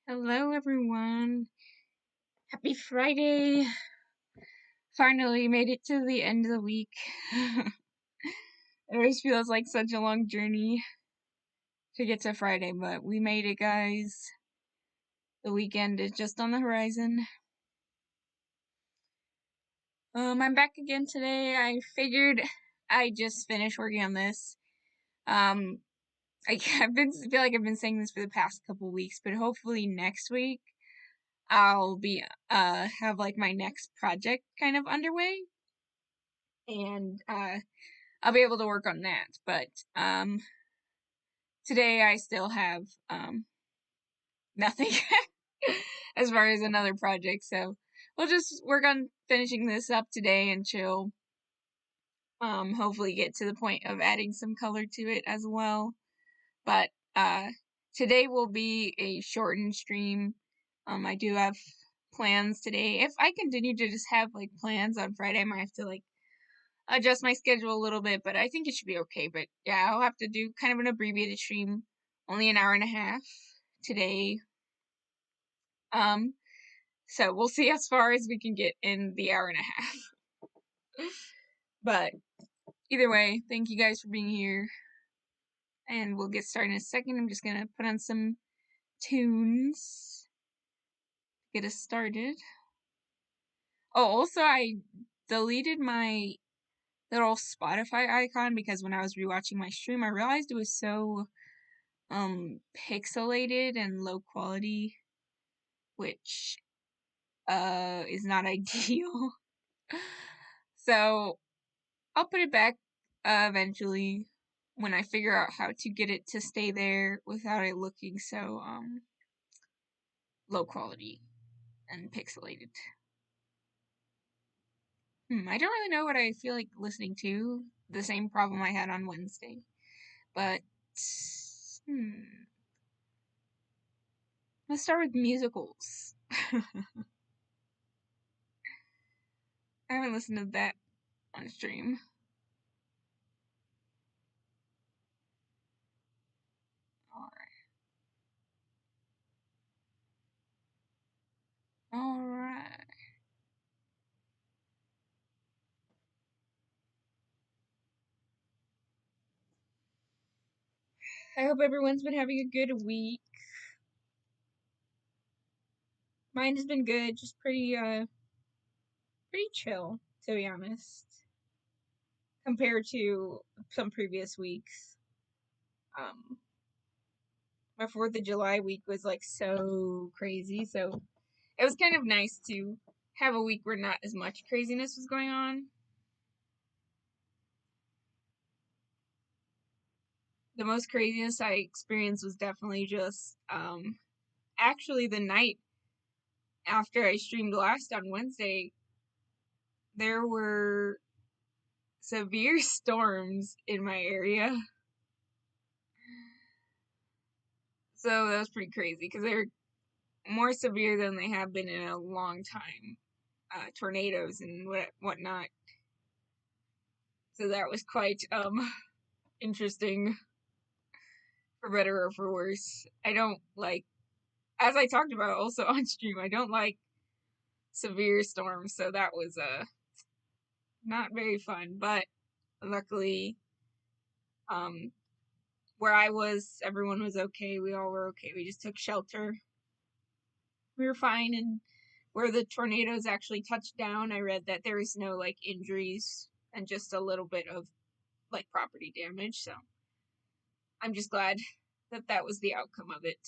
Hello, everyone. Happy Friday. Finally made it to the end of the week. It always feels like such a long journey to get to Friday, but we made it, guys. The weekend is just on the horizon. I'm back again today. I figured I just finished working on this. Um, feel like I've been saying this for the past couple weeks, but hopefully next week I'll be have like my next project kind of underway, and I'll be able to work on that. But today I still have nothing as far as another project, so we'll just work on finishing this up today and chill. Hopefully get to the point of adding some color to it as well. But today will be a shortened stream. I do have plans today. If I continue to just have like plans on Friday, I might have to like adjust my schedule a little bit, but I think it should be okay. But yeah, I'll have to do kind of an abbreviated stream, only an hour and a half today. Um, so we'll see as far as we can get in the hour and a half. But either way, thank you guys for being here, and we'll get started in a second. I'm just gonna put on some tunes to get us started. Oh, also I deleted my little Spotify icon because when I was rewatching my stream, I realized it was so pixelated and low quality, which is not ideal. So I'll put it back eventually when I figure out how to get it to stay there without it looking so low quality and pixelated. I don't really know what I feel like listening to. The same problem I had on Wednesday. But let's start with musicals. I haven't listened to that on stream. Alright. Alright. I hope everyone's been having a good week. Mine has been good, just pretty chill, to be honest. Compared to some previous weeks. My 4th of July week was like so crazy, so it was kind of nice to have a week where not as much craziness was going on. The most craziness I experienced was definitely just actually the night after I streamed last on Wednesday, there were severe storms in my area. So that was pretty crazy because they were more severe than they have been in a long time. Tornadoes and whatnot. So that was quite interesting, for better or for worse. I don't like, as I talked about also on stream, I don't like severe storms, so that was not very fun. But luckily, where I was, everyone was okay. We all were okay. We just took shelter. We were fine. And where the tornadoes actually touched down, I read that there was no like injuries and just a little bit of like property damage. So I'm just glad that that was the outcome of it.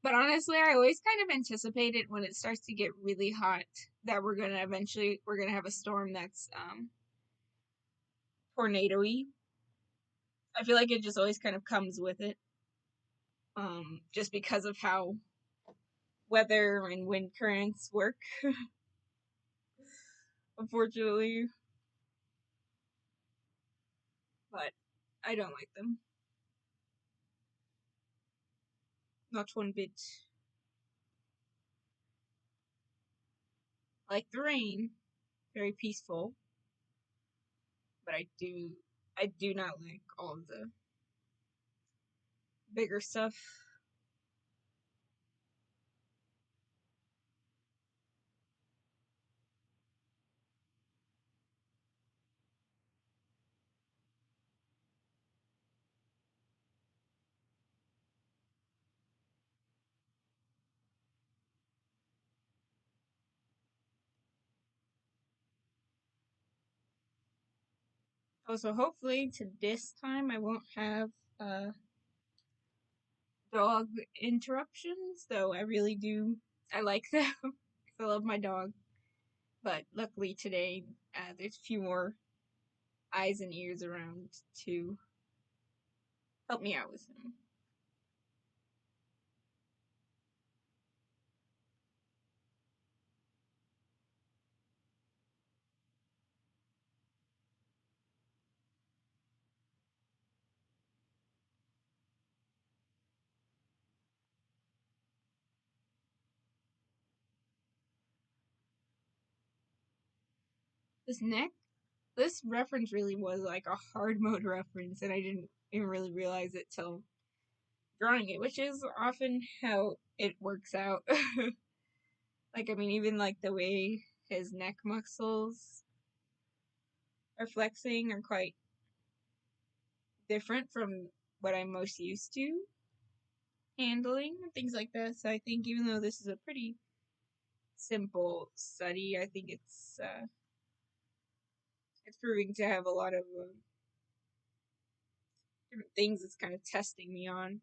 But honestly, I always kind of anticipated when it starts to get really hot that we're gonna have a storm that's tornado-y. I feel like it just always kind of comes with it. Just because of how weather and wind currents work. Unfortunately. But I don't like them. Not one bit. I like the rain. Very peaceful. But I do not like all of the bigger stuff. Also, hopefully to this time I won't have uh, dog interruptions, though I really do. I like them. I love my dog. But luckily today, there's a few more eyes and ears around to help me out with him. This neck, this reference really was like a hard mode reference, and I didn't even really realize it till drawing it, which is often how it works out. Like, I mean, even like the way his neck muscles are flexing are quite different from what I'm most used to handling and things like that. So I think even though this is a pretty simple study, I think it's proving to have a lot of different things it's kind of testing me on,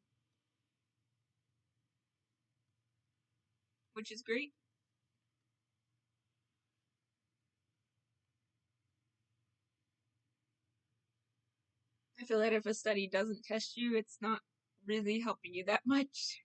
which is great. I feel that if a study doesn't test you, it's not really helping you that much.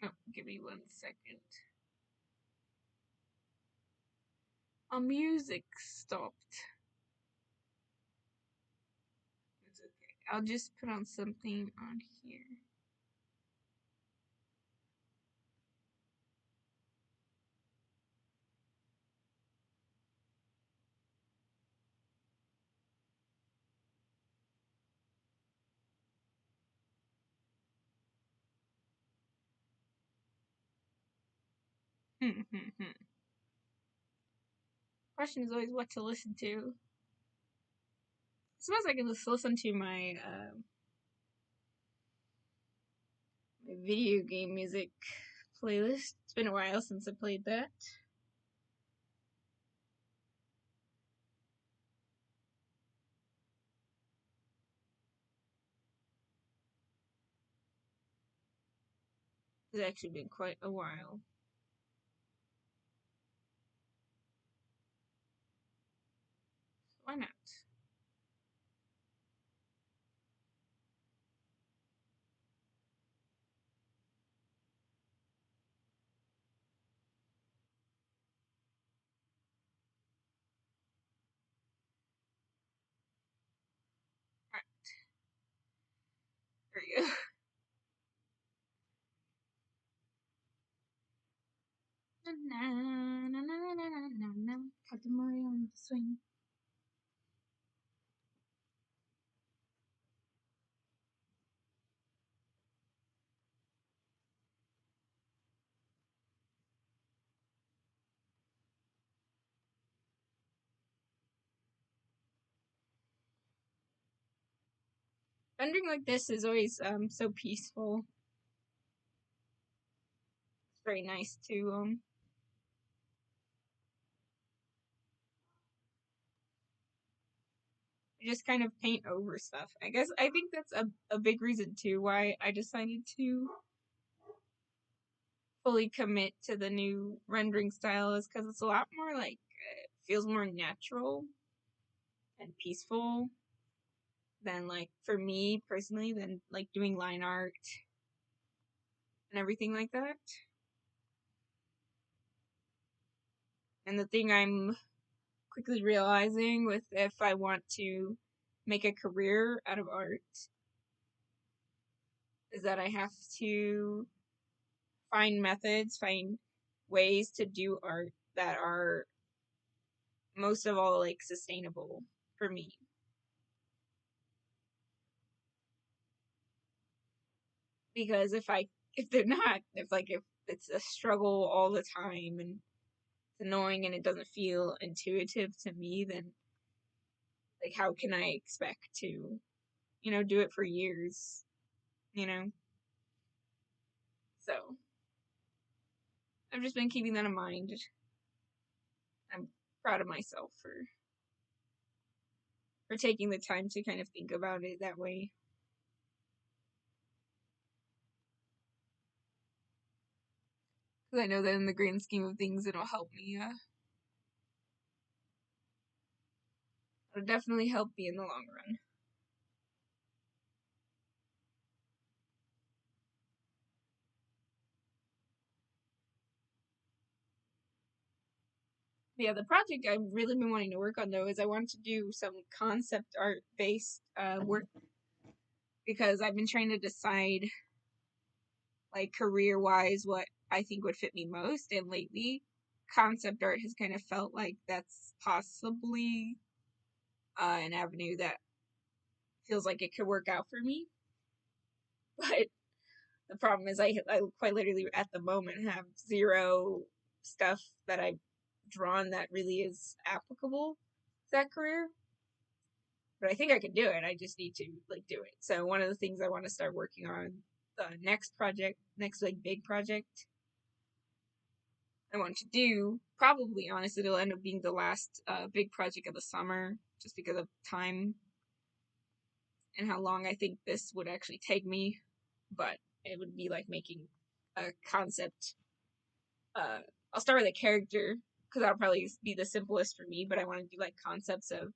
Oh, give me 1 second. Music stopped. It's okay. I'll just put on something on here. Question is always what to listen to. I suppose I can just listen to my video game music playlist. It's been a while since I played that. It's actually been quite a while. Why not? Alright, there you go. Na na na na na na na na. Katamari on the swing. Rendering like this is always so peaceful. It's very nice to just kind of paint over stuff. I think that's a big reason too why I decided to fully commit to the new rendering style is because it's a lot more like it feels more natural and peaceful than like for me personally than like doing line art and everything like that. And the thing I'm quickly realizing with if I want to make a career out of art is that I have to find methods, find ways to do art that are most of all like sustainable for me. Because if they're not, if it's a struggle all the time and it's annoying and it doesn't feel intuitive to me, then like how can I expect to, do it for years, you know? So I've just been keeping that in mind. I'm proud of myself for taking the time to kind of think about it that way. Because I know that in the grand scheme of things, it'll help me. It'll definitely help me in the long run. Yeah, the project I've really been wanting to work on though is I want to do some concept art based work because I've been trying to decide like career wise what I think would fit me most, and lately concept art has kind of felt like that's possibly an avenue that feels like it could work out for me. But the problem is I quite literally at the moment have zero stuff that I've drawn that really is applicable to that career. But I think I can do it. I just need to like do it. So one of the things I want to start working on the next like big project I want to do, probably honestly it'll end up being the last big project of the summer just because of time and how long I think this would actually take me. But it would be like making a concept. I'll start with a character because that'll probably be the simplest for me. But I want to do like concepts of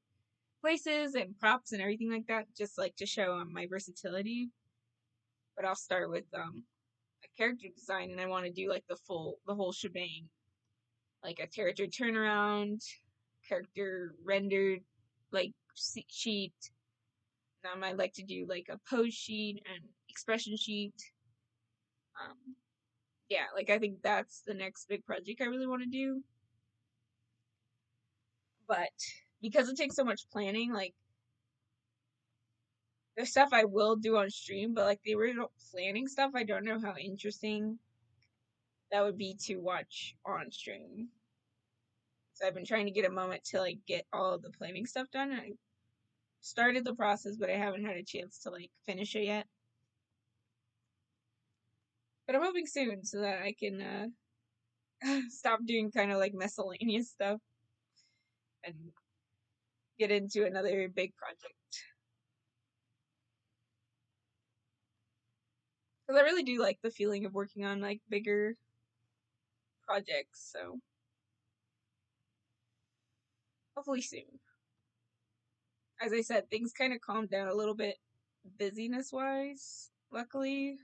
places and props and everything like that, just like to show my versatility. But I'll start with a character design, and I want to do like the whole shebang, like a character turnaround, character rendered, like sheet. I like to do like a pose sheet and expression sheet. Um, yeah, like I think that's the next big project I really want to do. But because it takes so much planning, like there's stuff I will do on stream, but like the original planning stuff, I don't know how interesting that would be to watch on stream. So I've been trying to get a moment to like get all of the planning stuff done. I started the process, but I haven't had a chance to like finish it yet. But I'm hoping soon so that I can stop doing kind of like miscellaneous stuff and get into another big project. Because I really do like the feeling of working on like bigger projects, so hopefully soon. As I said, things kind of calmed down a little bit busyness wise, luckily,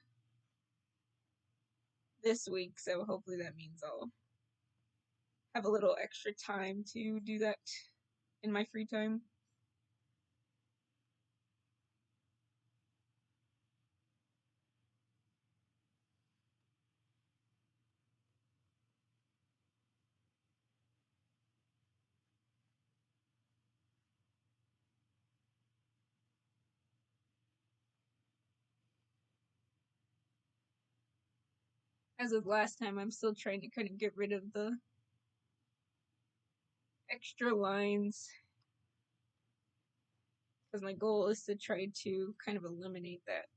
this week, so hopefully that means I'll have a little extra time to do that in my free time. As of last time, I'm still trying to kind of get rid of the extra lines because my goal is to try to kind of eliminate that.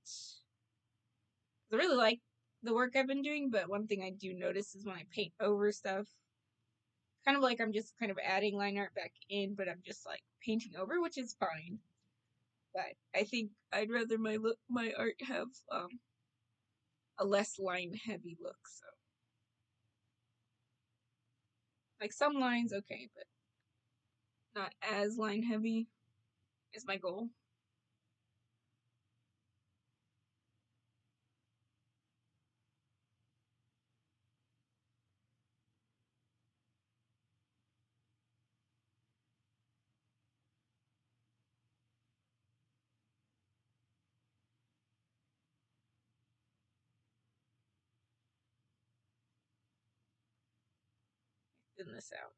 I really like the work I've been doing, but one thing I do notice is when I paint over stuff, kind of like I'm just kind of adding line art back in, but I'm just like painting over, which is fine. But I think I'd rather my art have a less line heavy look. So Like some lines, okay, but not as line heavy is my goal. Thin this out.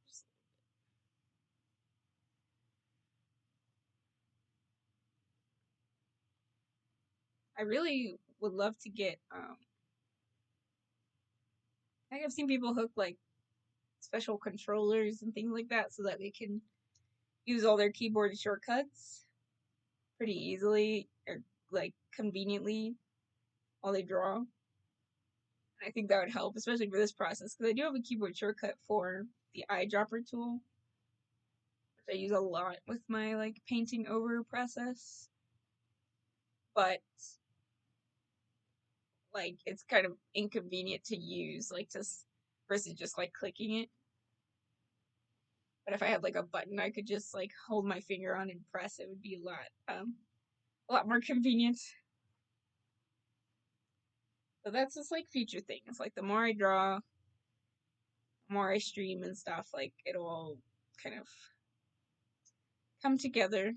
I really would love to get like I've seen people hook like special controllers and things like that so that they can use all their keyboard shortcuts pretty easily or like conveniently while they draw. I think that would help, especially for this process, because I do have a keyboard shortcut for the eyedropper tool, which I use a lot with my like painting over process. But like it's kind of inconvenient to use, like just versus just like clicking it. But if I had like a button I could just like hold my finger on and press, it would be a lot more convenient. So that's just like future things. Like the more I draw, the more I stream and stuff, like it'll all kind of come together.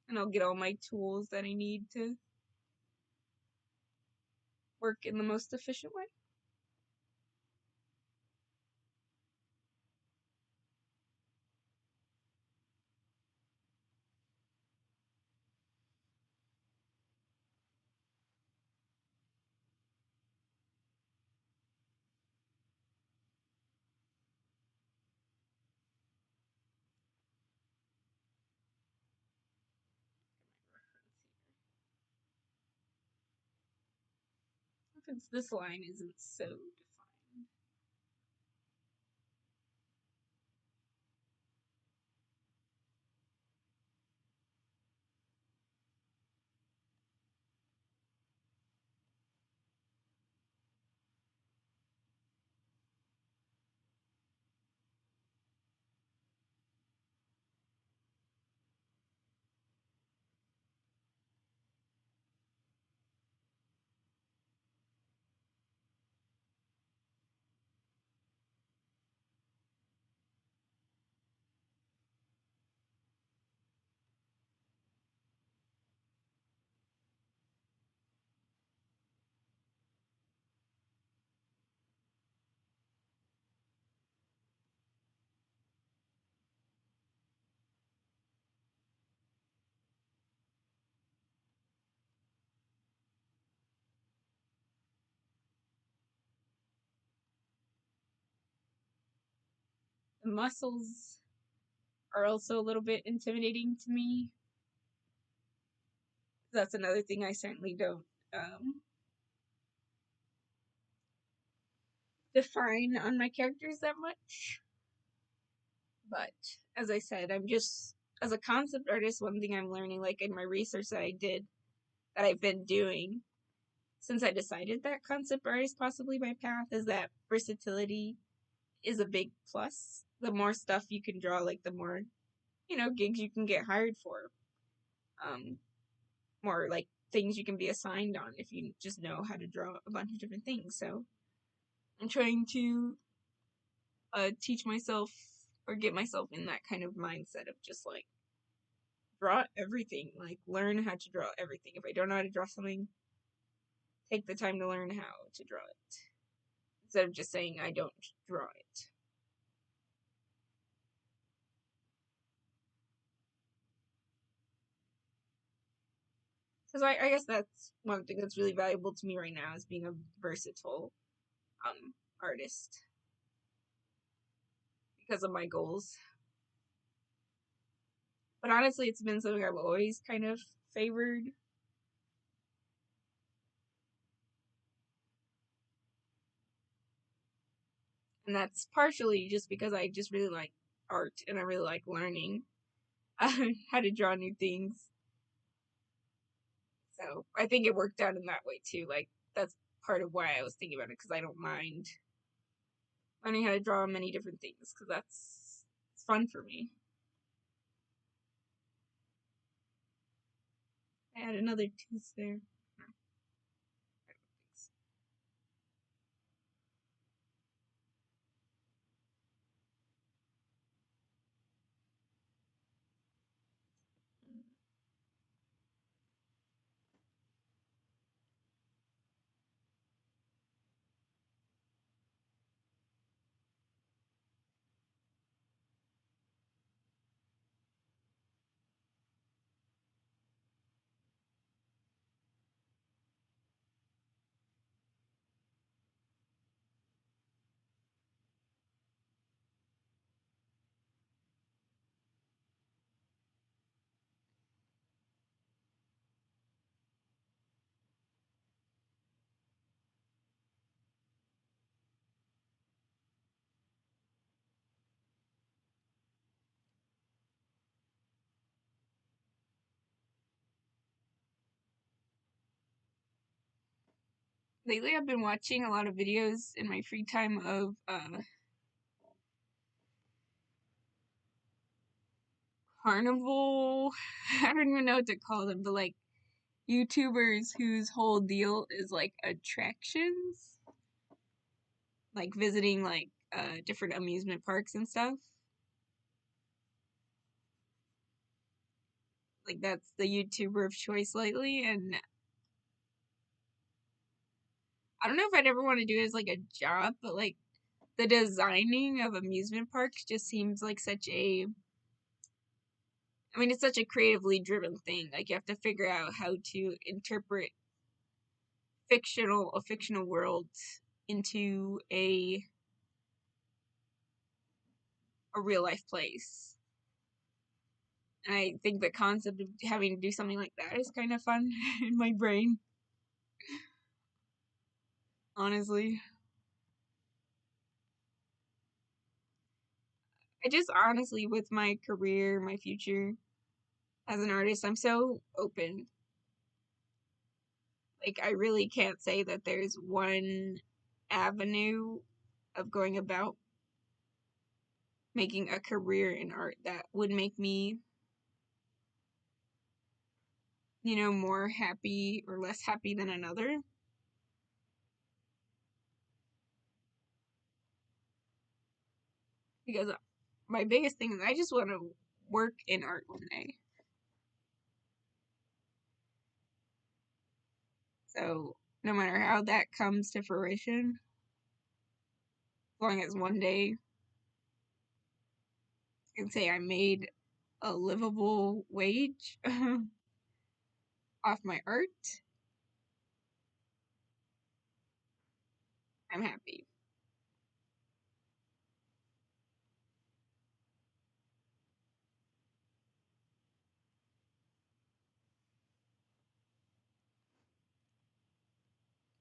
And I'll get all my tools that I need to work in the most efficient way. Since this line isn't so defined. The muscles are also a little bit intimidating to me. That's another thing I certainly don't define on my characters that much. But as I said, I'm just as a concept artist, one thing I'm learning, like in my research that I did, that I've been doing since I decided that concept art is possibly my path, is that versatility is a big plus. The more stuff you can draw, like the more, gigs you can get hired for. Um, more like things you can be assigned on if you just know how to draw a bunch of different things. So I'm trying to teach myself or get myself in that kind of mindset of just like draw everything, like learn how to draw everything. If I don't know how to draw something, take the time to learn how to draw it instead of just saying I don't draw it. Because I guess that's one thing that's really valuable to me right now is being a versatile artist because of my goals. But honestly, it's been something I've always kind of favored. And that's partially just because I just really like art and I really like learning how to draw new things. So I think it worked out in that way too. Like, that's part of why I was thinking about it, because I don't mind learning how to draw many different things, because it's fun for me. I had another tooth there. No, I don't think so. Lately, I've been watching a lot of videos in my free time of carnival. I don't even know what to call them, but like YouTubers whose whole deal is like attractions, like visiting like different amusement parks and stuff. Like, that's the YouTuber of choice lately, and I don't know if I'd ever want to do it as like a job, but like the designing of amusement parks just seems like such a, I mean, it's such a creatively driven thing. Like, you have to figure out how to interpret a fictional world into a real life place. And I think the concept of having to do something like that is kind of fun in my brain, honestly. I just honestly, with my career, my future as an artist, I'm so open. Like, I really can't say that there's one avenue of going about making a career in art that would make me, more happy or less happy than another. Because my biggest thing is I just want to work in art one day. So no matter how that comes to fruition, as long as one day I can say I made a livable wage off my art, I'm happy.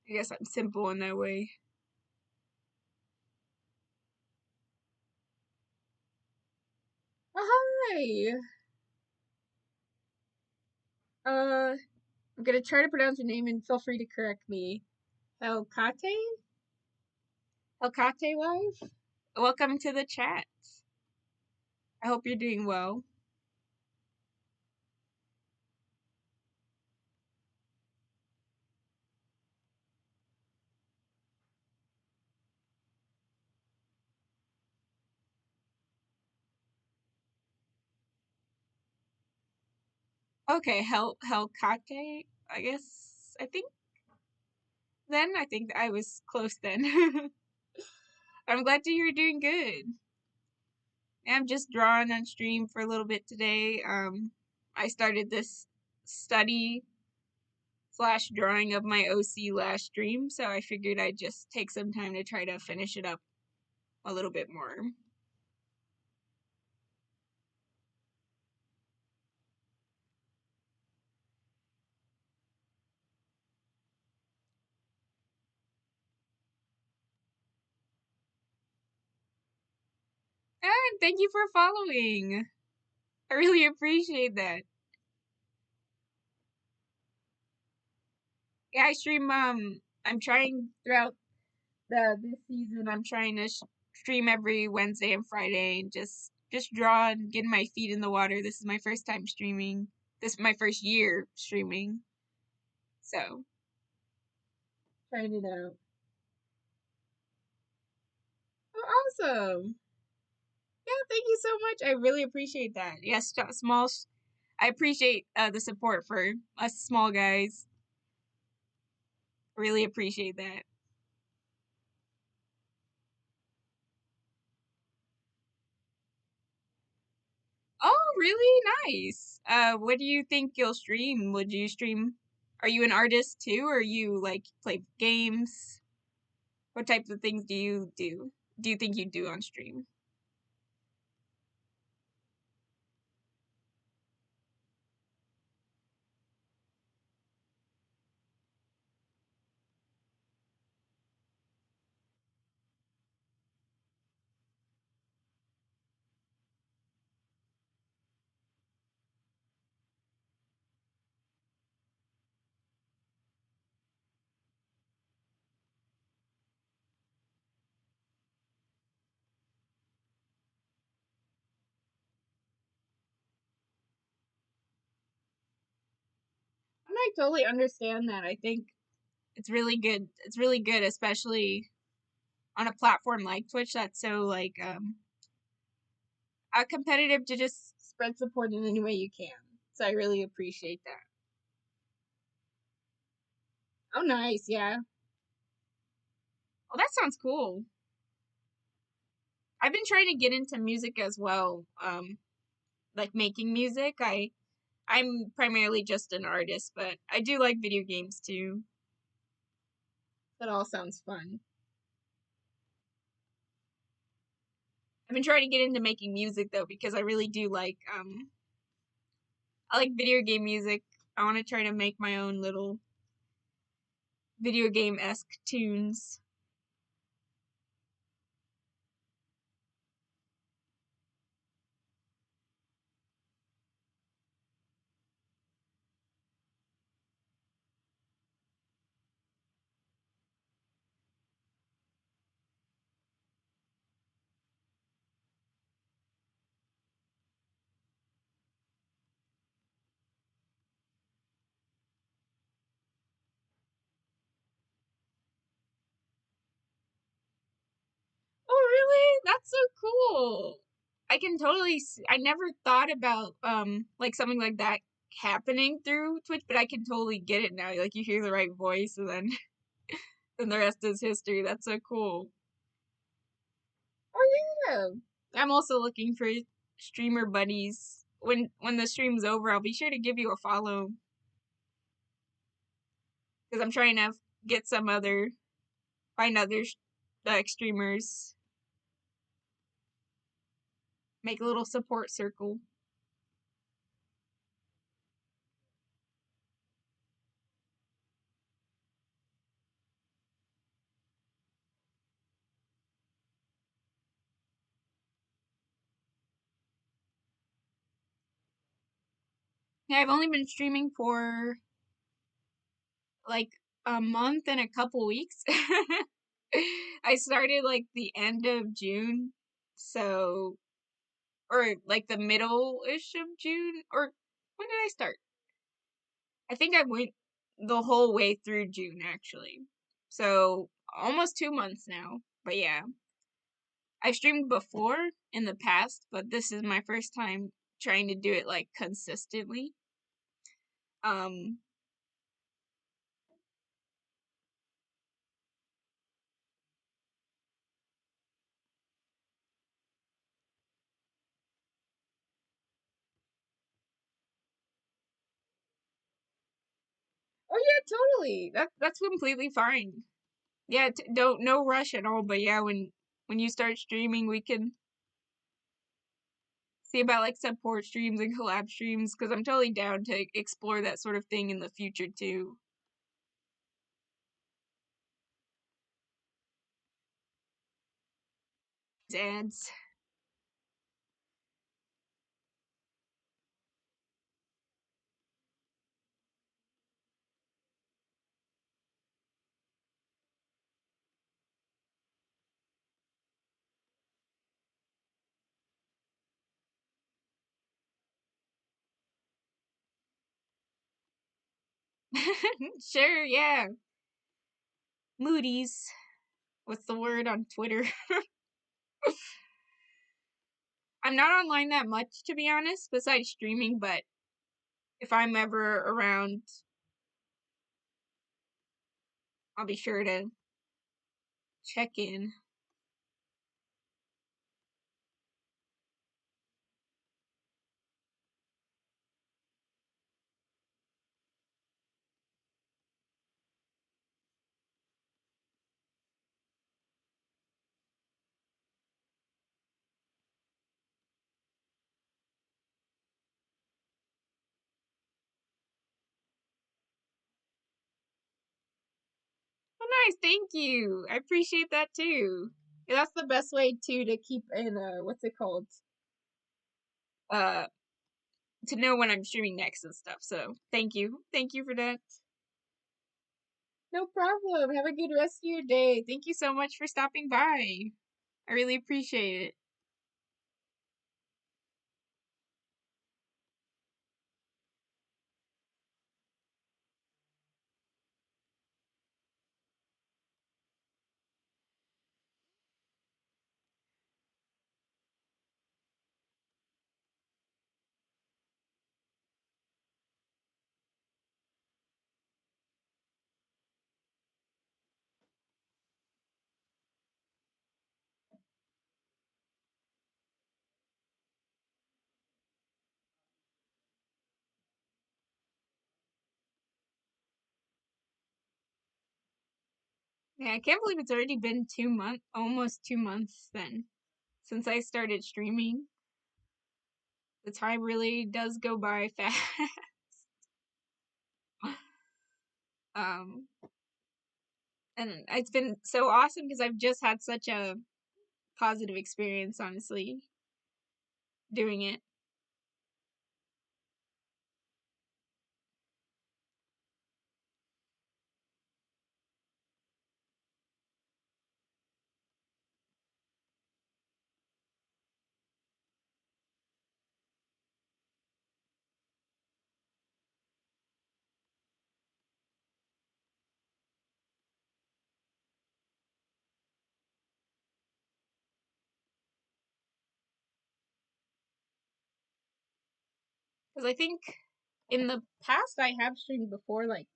I guess I'm simple in that way. Hi. I'm gonna try to pronounce your name and feel free to correct me. Helkate? Helkate Live? Welcome to the chat. I hope you're doing well. Okay, Helkate, I guess. I think I was close then. I'm glad to hear you're doing good. I'm just drawing on stream for a little bit today. I started this study slash drawing of my OC last stream, so I figured I'd just take some time to try to finish it up a little bit more. and thank you for following. I really appreciate that. Yeah, I stream. I'm trying throughout this season. I'm trying to stream every Wednesday and Friday, and just draw and get my feet in the water. This is my first time streaming. This is my first year streaming, so trying it out. Oh, awesome! Yeah, thank you so much. I really appreciate that. Yes, small. I appreciate the support for us small guys. Really appreciate that. Oh, really nice. What do you think you'll stream? Would you stream? Are you an artist too, or you like play games? What types of things do you do? Do you think you do on stream? And I totally understand that. I think it's really good. It's really good, especially on a platform like Twitch that's so like competitive to just spread support in any way you can. So I really appreciate that. Oh, nice. Yeah. Oh, that sounds cool. I've been trying to get into music as well. Like making music. I'm primarily just an artist, but I do like video games too. That all sounds fun. I've been trying to get into making music though because I really do like I like video game music. I want to try to make my own little video game-esque tunes. Oh, really? That's so cool. I can totally I never thought about like something like that happening through Twitch, but I can totally get it now. Like you hear the right voice and then then the rest is history. That's so cool. Oh yeah. I'm also looking for streamer buddies. When the stream's over, I'll be sure to give you a follow because I'm trying to get some other find other like streamers, make a little support circle. Yeah, I've only been streaming for like a month and a couple weeks. I started like the end of June, so or like the middle-ish of June, or when did I start? I think I went the whole way through June actually. So almost 2 months now. But yeah, I've streamed before in the past, but this is my first time trying to do it like consistently. Um, oh yeah, totally. That's completely fine. Yeah, don't no rush at all. But yeah, when you start streaming, we can see about like support streams and collab streams because I'm totally down to explore that sort of thing in the future too. Ads. Sure, yeah. Moody's. What's the word on Twitter? I'm not online that much, to be honest, besides streaming, but if I'm ever around, I'll be sure to check in. Oh, nice, thank you. I appreciate that too. Yeah, that's the best way too to keep in what's it called? Uh to know when I'm streaming next and stuff. So thank you. Thank you for that. No problem. Have a good rest of your day. Thank you so much for stopping by. I really appreciate it. Yeah, I can't believe it's already been 2 months, almost 2 months then, since I started streaming. The time really does go by fast. um, and it's been so awesome because I've just had such a positive experience, honestly, doing it. Because I think in the past I have streamed before, like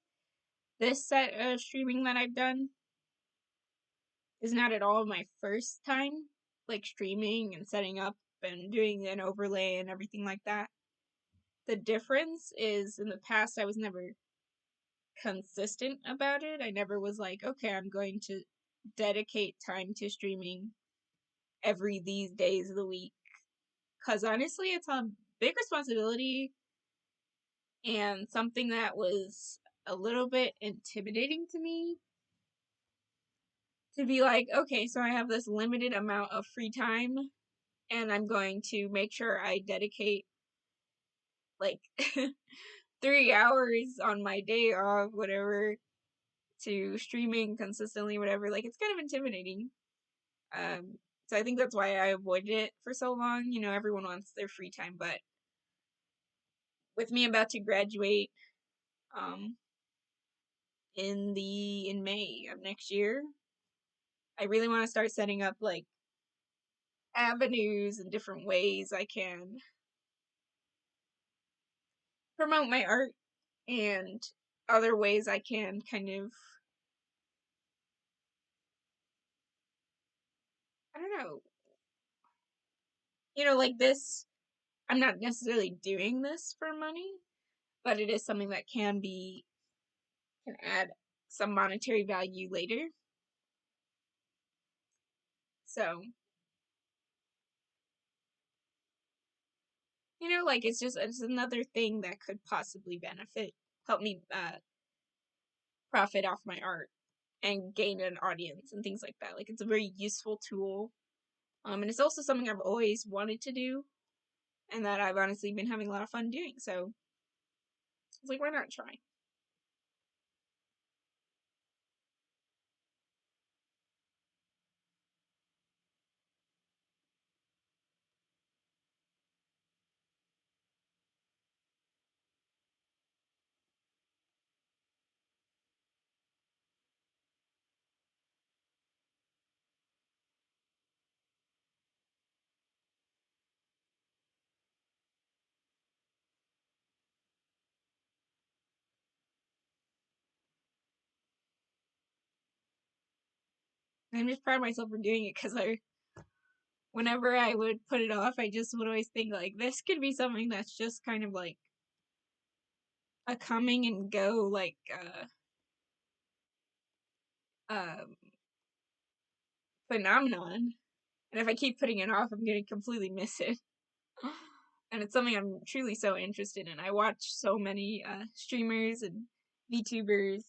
this set of streaming that I've done is not at all my first time, like streaming and setting up and doing an overlay and everything like that. The difference is in the past I was never consistent about it. I never was like, okay, I'm going to dedicate time to streaming every these days of the week. Because honestly, it's a big responsibility and something that was a little bit intimidating to me to be like, okay, so I have this limited amount of free time and I'm going to make sure I dedicate like 3 hours on my day off, whatever, to streaming consistently, whatever. Like, it's kind of intimidating. So I think that's why I avoided it for so long. You know, everyone wants their free time, but with me about to graduate, um, in May of next year, I really want to start setting up like avenues and different ways I can promote my art and other ways I can kind of, I don't know, like this. I'm not necessarily doing this for money, but it is something that can add some monetary value later. So, like it's another thing that could possibly help me profit off my art and gain an audience and things like that. Like, it's a very useful tool. And it's also something I've always wanted to do and that I've honestly been having a lot of fun doing. So it's like, why not try? I'm just proud of myself for doing it because whenever I would put it off, I just would always think like this could be something that's just kind of like a coming and go like phenomenon. And if I keep putting it off, I'm gonna completely miss it. And it's something I'm truly so interested in. I watch so many streamers and VTubers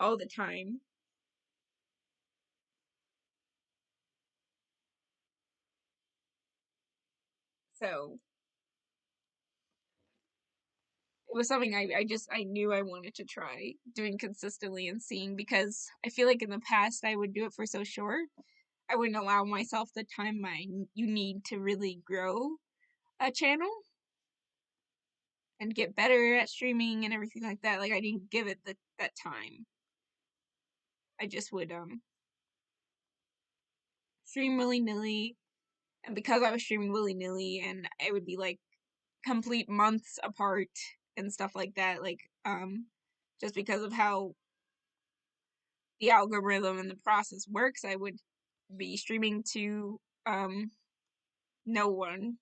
all the time. So it was something I knew I wanted to try doing consistently and seeing, because I feel like in the past I would do it for so short. I wouldn't allow myself the time you need to really grow a channel and get better at streaming and everything like that. Like I didn't give it that time. I just would stream willy nilly, and because I was streaming willy nilly, and it would be like complete months apart and stuff like that, like just because of how the algorithm and the process works, I would be streaming to no one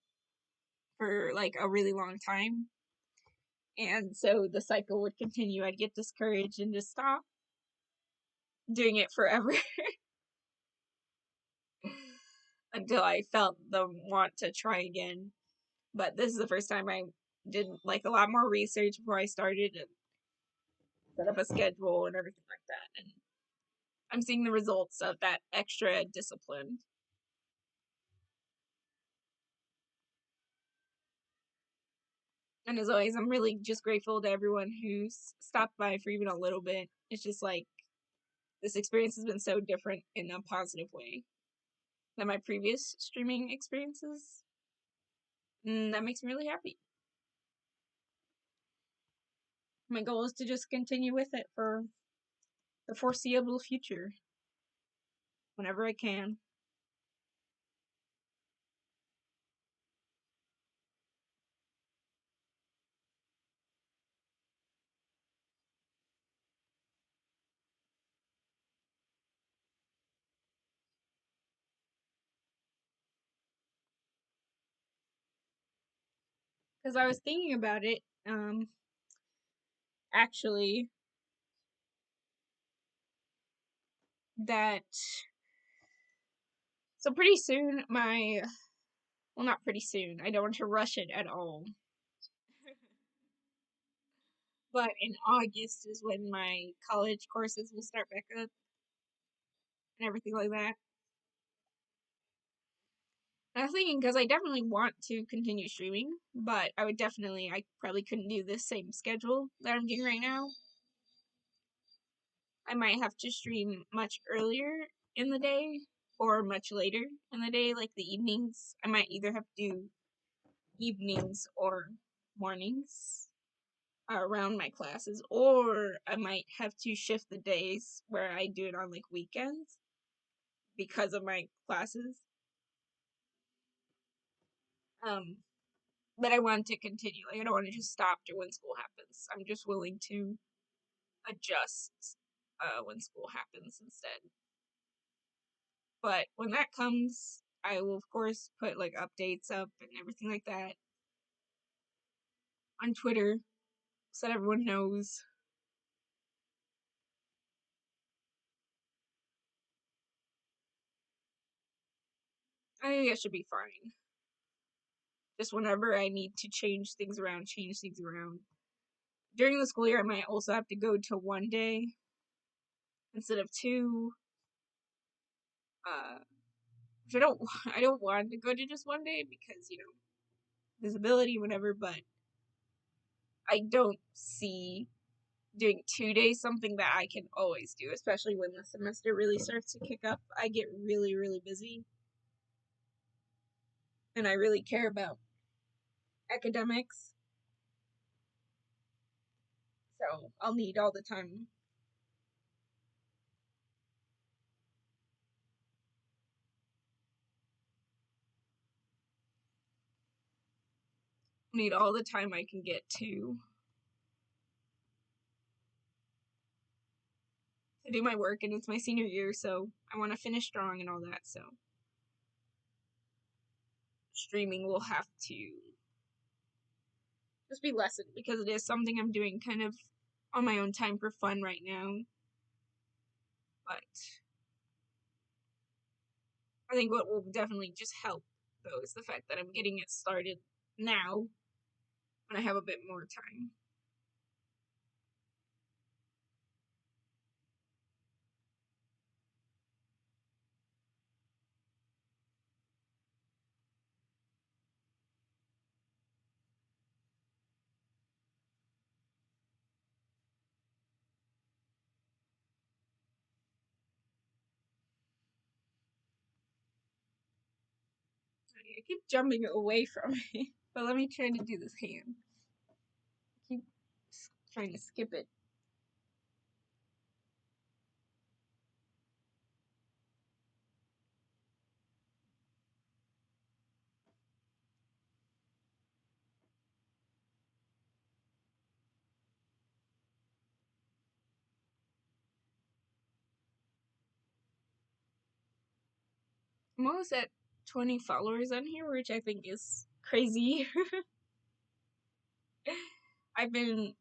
for like a really long time. And so the cycle would continue. I'd get discouraged and just stop doing it forever until I felt the want to try again. But this is the first time I did like a lot more research before I started and set up a schedule and everything like that. And I'm seeing the results of that extra discipline. And as always, I'm really just grateful to everyone who's stopped by for even a little bit. It's just like this experience has been so different in a positive way than my previous streaming experiences. And that makes me really happy. My goal is to just continue with it for the foreseeable future whenever I can. Because I was thinking about it, actually, that so pretty soon well, not pretty soon, I don't want to rush it at all, but in August is when my college courses will start back up and everything like that. And I was thinking, because I definitely want to continue streaming, but I probably couldn't do this same schedule that I'm doing right now. I might have to stream much earlier in the day or much later in the day, like the evenings. I might either have to do evenings or mornings around my classes, or I might have to shift the days where I do it on like weekends because of my classes. Um, but I want to continue. Like I don't want to just stop to when school happens. I'm just willing to adjust when school happens instead. But when that comes, I will of course put like updates up and everything like that on Twitter so that everyone knows. I think that should be fine. Just whenever I need to change things around, change things around. During the school year, I might also have to go to one day instead of two. Which I don't want to go to just one day because visibility, whatever. But I don't see doing 2 days something that I can always do, especially when the semester really starts to kick up. I get really, really busy, and I really care about academics, so I'll need all the time. Need all the time I can get to to do my work, and it's my senior year, so I want to finish drawing and all that, so streaming will have to just be lessened because it is something I'm doing kind of on my own time for fun right now. But I think what will definitely just help, though, is the fact that I'm getting it started now when I have a bit more time. I keep jumping away from it, but let me try to do this hand. I keep trying to skip it. I'm almost at 20 followers on here, which I think is crazy. I've been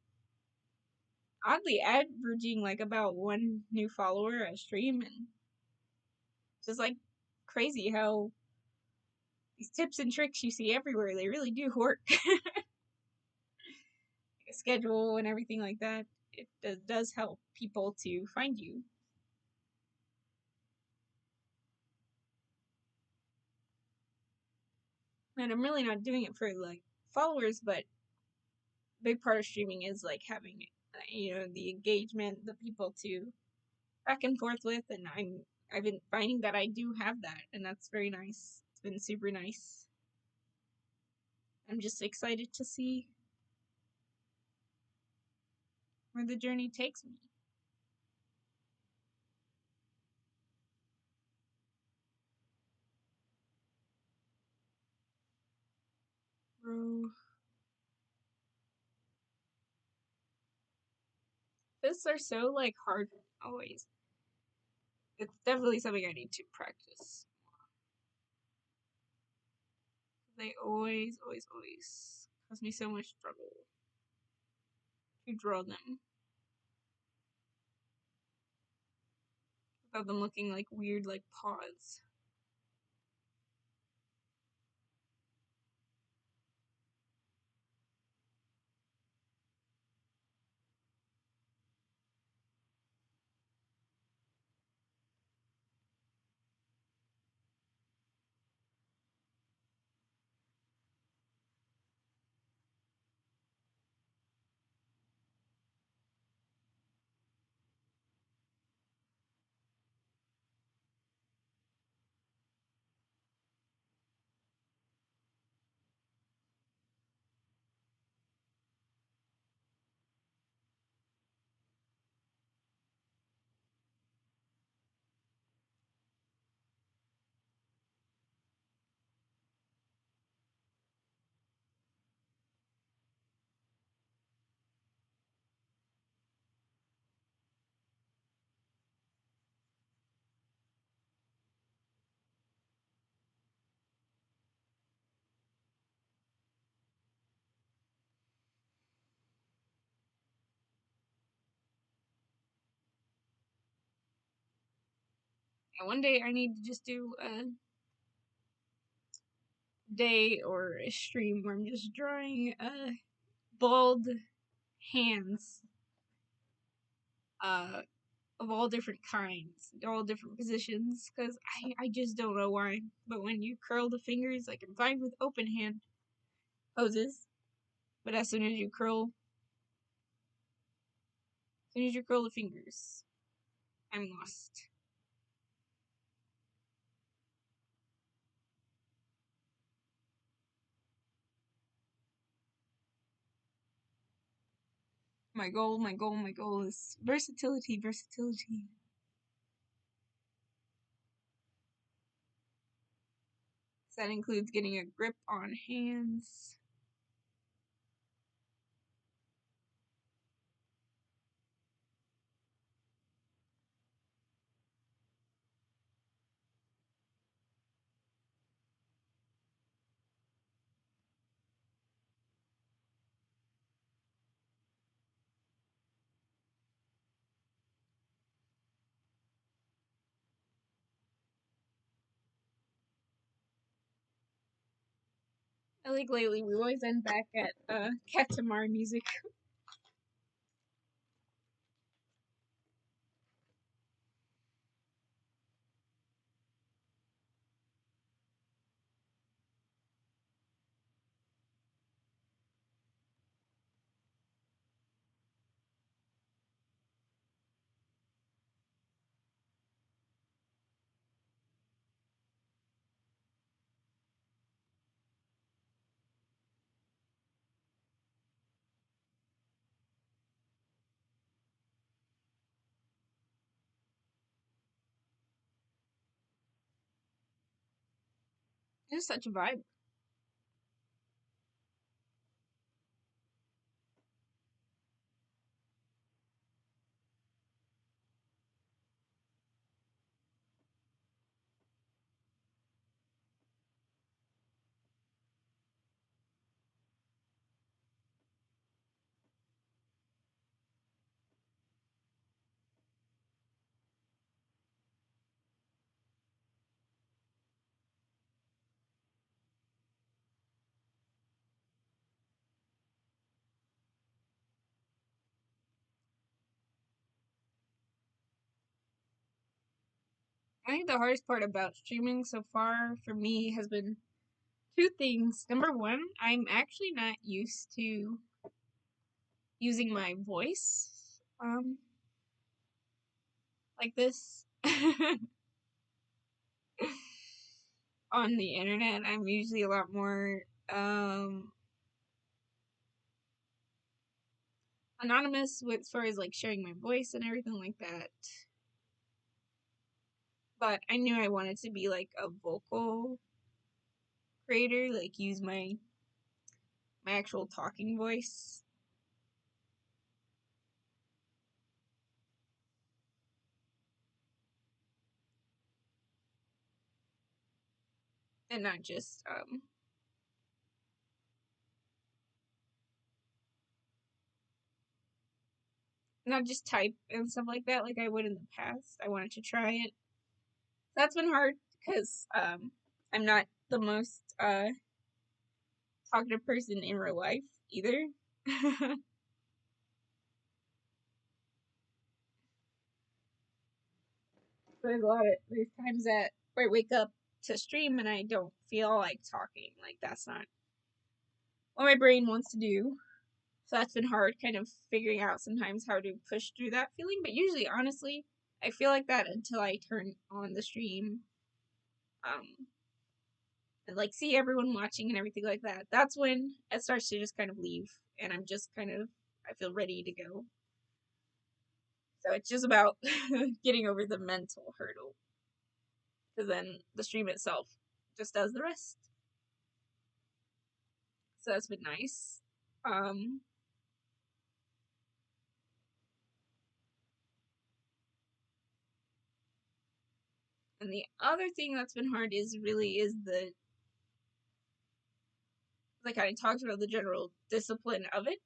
oddly averaging like about one new follower a stream, and it's just like crazy how these tips and tricks you see everywhere, they really do work. A schedule and everything like that, it does help people to find you. And I'm really not doing it for like followers, but a big part of streaming is like having the engagement, the people to back and forth with, and I've been finding that I do have that, and that's very nice. It's been super nice. I'm just excited to see where the journey takes me. Bro. Fists are so like hard always. It's definitely something I need to practice. They always, always, always cause me so much trouble to draw them without them looking like weird like paws. And one day I need to just do a day or a stream where I'm just drawing bald hands of all different kinds, all different positions, because I just don't know why. But when you curl the fingers, like I'm fine with open hand poses, but as soon as you curl the fingers, I'm lost. My goal is versatility, versatility. So that includes getting a grip on hands. I think lately we always end back at Katamari music. It's such a vibe. I think the hardest part about streaming so far for me has been two things. Number one, I'm actually not used to using my voice like this on the internet. I'm usually a lot more anonymous with as far as like sharing my voice and everything like that. But I knew I wanted to be like a vocal creator, like use my actual talking voice and not just type and stuff like that like I would in the past. I wanted to try it. That's been hard because I'm not the most talkative person in real life either. There's times that where I wake up to stream and I don't feel like talking. Like that's not what my brain wants to do. So that's been hard, kind of figuring out sometimes how to push through that feeling. But usually, honestly, I feel like that until I turn on the stream, um, and like see everyone watching and everything like that. That's when it starts to just kind of leave, and I'm just kind of I feel ready to go. So it's just about getting over the mental hurdle, because then the stream itself just does the rest. So that's been nice. Um, and the other thing that's been hard is the like I talked about the general discipline of it.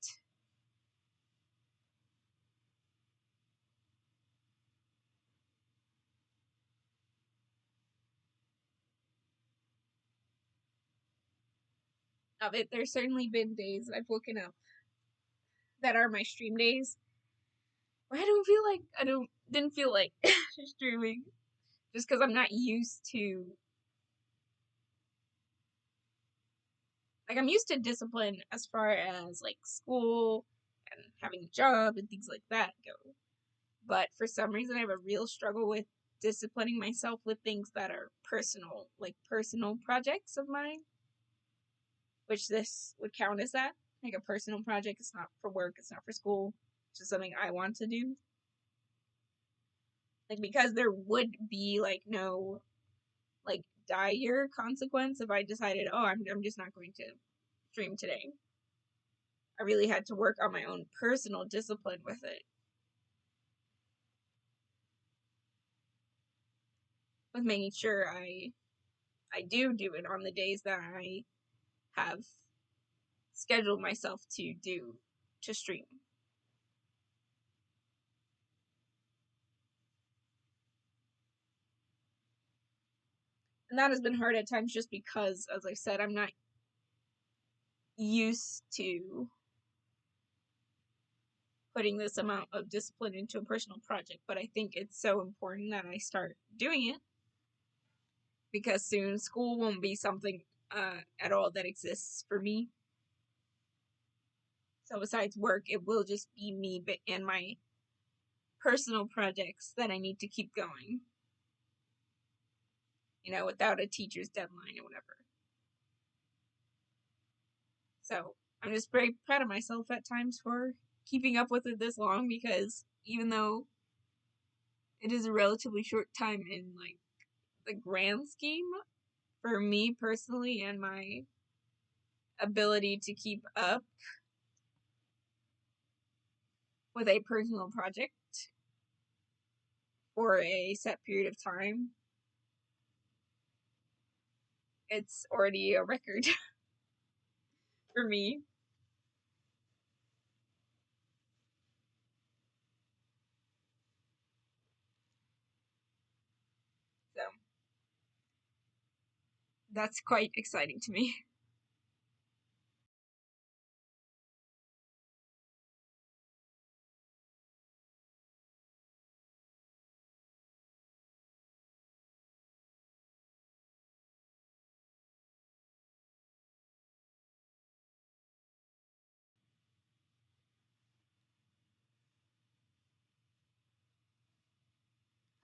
There's certainly been days that I've woken up that are my stream days where I don't didn't feel like streaming just because I'm not used to like I'm used to discipline as far as like school and having a job and things like that go. But for some reason I have a real struggle with disciplining myself with things that are personal, like personal projects of mine, which this would count as that. Like a personal project. It's not for work, it's not for school. It's just something I want to do. Like because there would be like no like dire consequence if I decided, oh, I'm just not going to stream today. I really had to work on my own personal discipline with it, with making sure I do it on the days that I have scheduled myself to stream. And that has been hard at times just because, as I said, I'm not used to putting this amount of discipline into a personal project, but I think it's so important that I start doing it because soon school won't be something at all that exists for me. So besides work, it will just be me and my personal projects that I need to keep going, without a teacher's deadline or whatever. So I'm just very proud of myself at times for keeping up with it this long, because even though it is a relatively short time in like the grand scheme for me personally and my ability to keep up with a personal project for a set period of time, it's already a record for me. So that's quite exciting to me.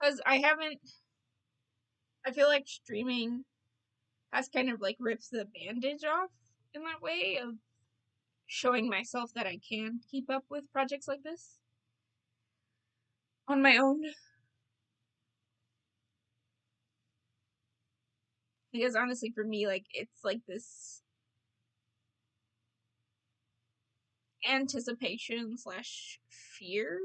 Because I feel like streaming has kind of like rips the bandage off in that way of showing myself that I can keep up with projects like this on my own. Because honestly, for me, like, it's like this anticipation slash fear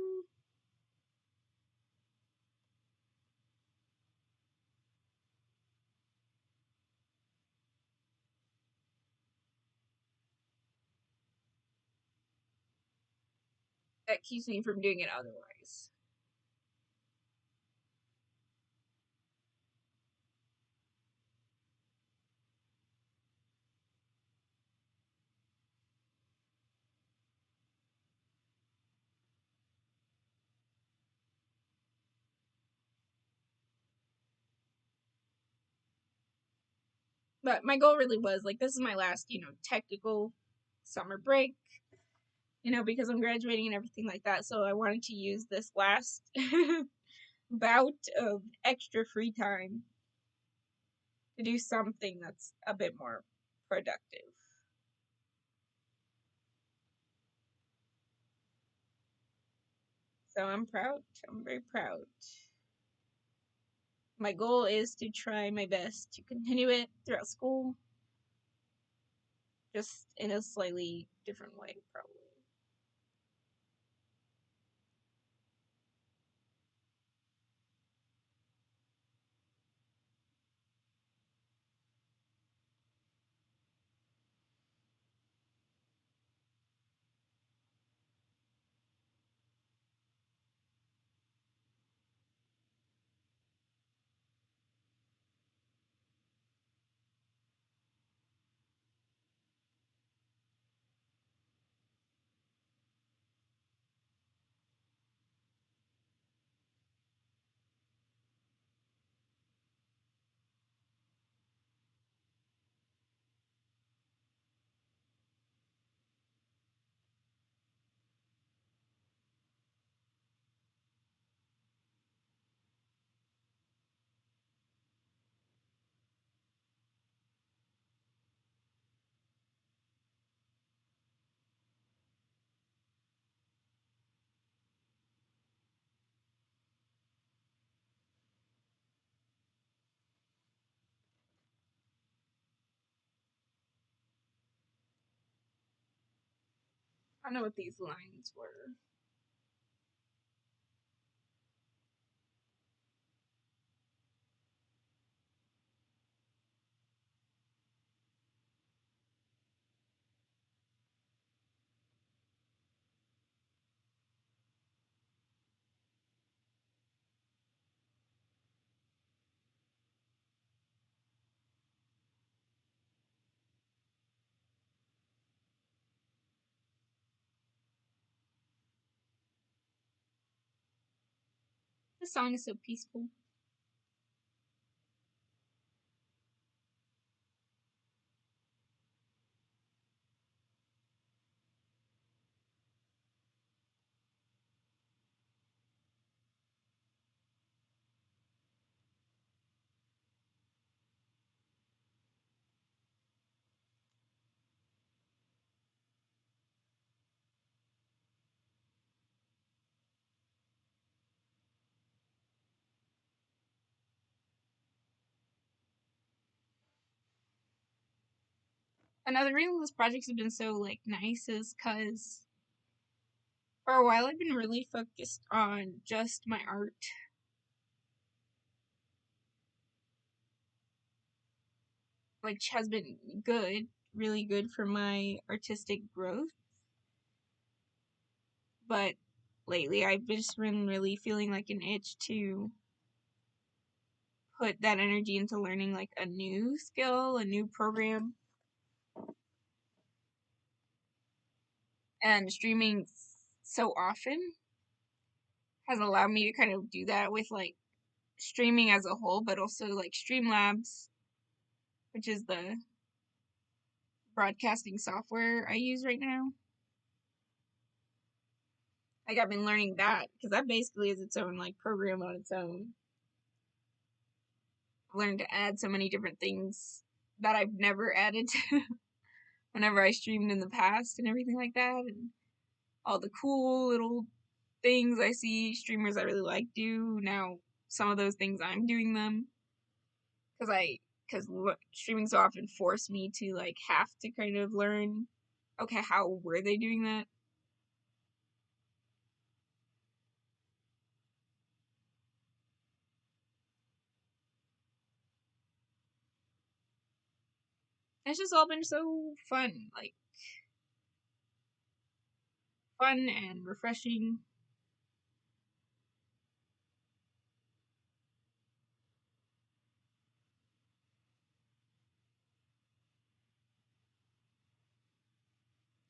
that keeps me from doing it otherwise. But my goal really was like, this is my last, technical summer break, because I'm graduating and everything like that. So I wanted to use this last bout of extra free time to do something that's a bit more productive. So I'm proud. I'm very proud. My goal is to try my best to continue it throughout school, just in a slightly different way, probably. I don't know what these lines were. The song is so peaceful. Another reason this project has been so like nice is because for a while I've been really focused on just my art, which has been good, really good for my artistic growth. But lately I've just been really feeling like an itch to put that energy into learning like a new skill, a new program. And streaming so often has allowed me to kind of do that with like streaming as a whole, but also like Streamlabs, which is the broadcasting software I use right now. Like I've been learning that because that basically is its own like program on its own. I've learned to add so many different things that I've never added to whenever I streamed in the past and everything like that, and all the cool little things I see streamers I really like do now. Some of those things I'm doing them because streaming so often forced me to like have to kind of learn. Okay, how were they doing that? It's just all been so fun, like fun and refreshing.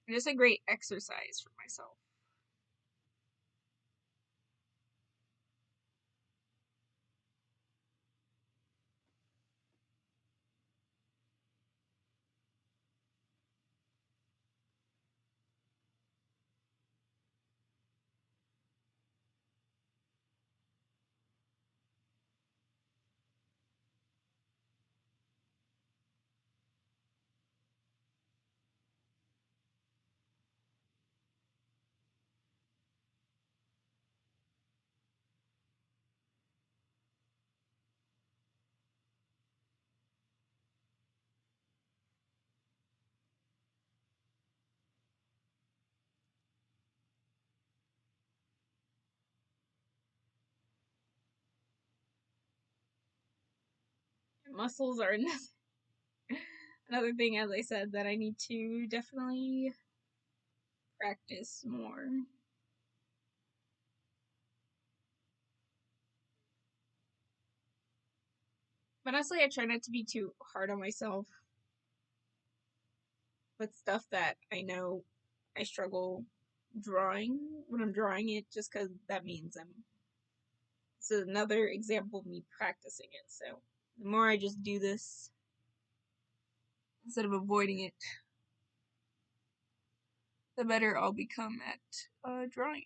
And just a great exercise for myself. Muscles are another thing, as I said, that I need to definitely practice more. But honestly, I try not to be too hard on myself with stuff that I know I struggle drawing when I'm drawing it, just because that means I'm. It's another example of me practicing it. So the more I just do this instead of avoiding it, the better I'll become at drawing.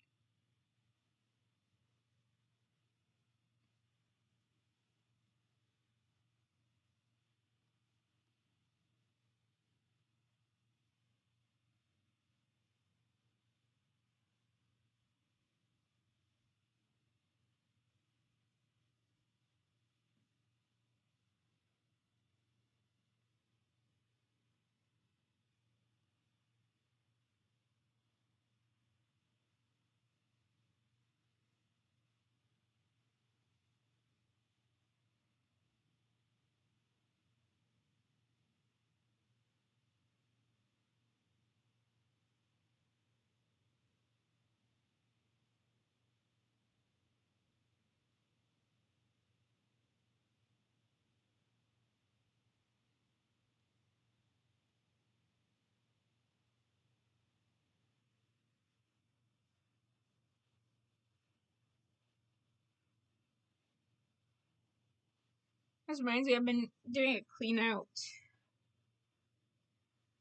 This reminds me, I've been doing a clean out.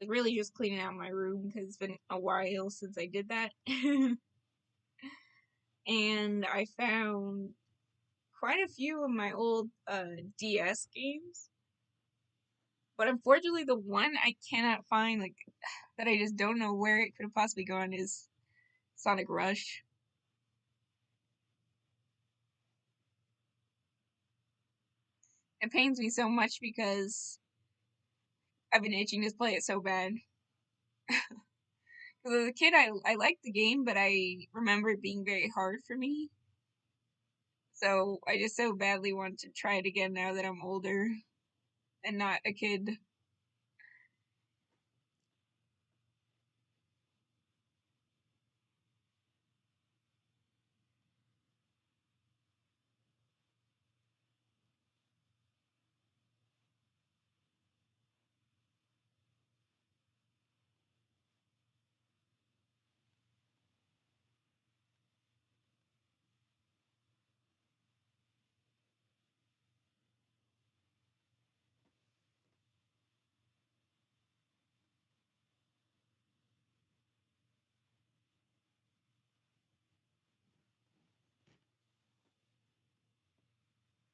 Like, really just cleaning out my room because it's been a while since I did that. And I found quite a few of my old DS games. But unfortunately, the one I cannot find, like, that I just don't know where it could have possibly gone is Sonic Rush. It pains me so much because I've been itching to play it so bad. Because as a kid, I liked the game, but I remember it being very hard for me. So I just so badly want to try it again now that I'm older and not a kid.